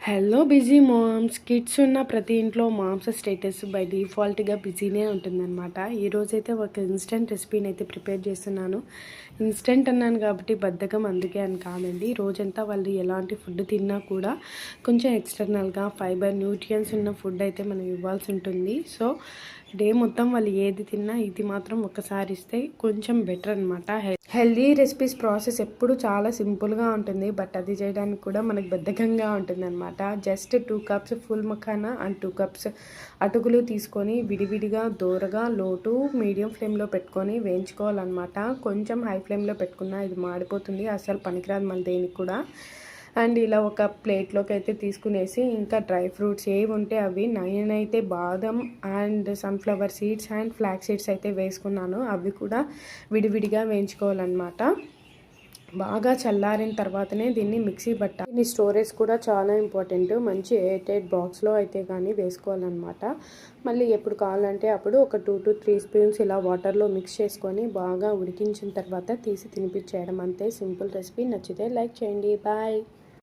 Hello busy moms. Kids ఉన్న ప్రతి ఇంట్లో మామ్స్ స్టేటస్ బై డిఫాల్ట్గా బిజీనే ఉంటుందన్నమాట. ఈరోజైతే ఒక ఇన్స్టెంట్ రెసిపీని అయితే ప్రిపేర్ చేస్తున్నాను. ఇన్స్టెంట్ అన్నాను కాబట్టి బద్ధకం అందుకే అని కాదండి. రోజంతా వాళ్ళు ఎలాంటి ఫుడ్ తిన్నా కూడా కొంచెం ఎక్స్టర్నల్గా ఫైబర్ న్యూట్రియన్స్ ఉన్న ఫుడ్ అయితే మనం ఇవ్వాల్సి ఉంటుంది. సో డే మొత్తం వాళ్ళు ఏది తిన్నా ఇది మాత్రం ఒకసారి ఇస్తే కొంచెం బెటర్ అనమాట. హెల్దీ రెసిపీస్ ప్రాసెస్ ఎప్పుడు చాలా సింపుల్గా ఉంటుంది, బట్ అది చేయడానికి కూడా మనకు బద్ధకంగా ఉంటుంది అనమాట. Just 2 cups full makhana and 2 cups అటుకులు తీసుకొని విడివిడిగా దోరగా లో టు మీడియం ఫ్లేమ్లో పెట్టుకొని వేయించుకోవాలన్నమాట. కొంచెం హై ఫ్లేమ్లో పెట్టుకున్నా ఇది మాడిపోతుంది, అసలు పనికిరాదు మళ్ళీ దేనికి కూడా. అండ్ ఇలా ఒక ప్లేట్లోకి అయితే తీసుకునేసి ఇంకా డ్రై ఫ్రూట్స్ ఏవి ఉంటే అవి, నేనైతే బాదం and sunflower seeds and flax seeds అయితే వేసుకున్నాను. అవి కూడా విడివిడిగా వేయించుకోవాలన్నమాట. బాగా చల్లారిన తర్వాతనే దీన్ని మిక్సీ పట్టాలి. దీని స్టోరేజ్ కూడా చాలా ఇంపార్టెంట్. మంచి ఎయిర్టైట్ బాక్స్లో అయితే కానీ వేసుకోవాలన్నమాట. మళ్ళీ ఎప్పుడు కావాలంటే అప్పుడు ఒక 2 to 3 స్పూన్స్ ఇలా వాటర్లో మిక్స్ చేసుకొని బాగా ఉడికించిన తర్వాత తీసి తినిపించేయడం అంతే. Simple recipe. నచ్చితే లైక్ చేయండి. బాయ్.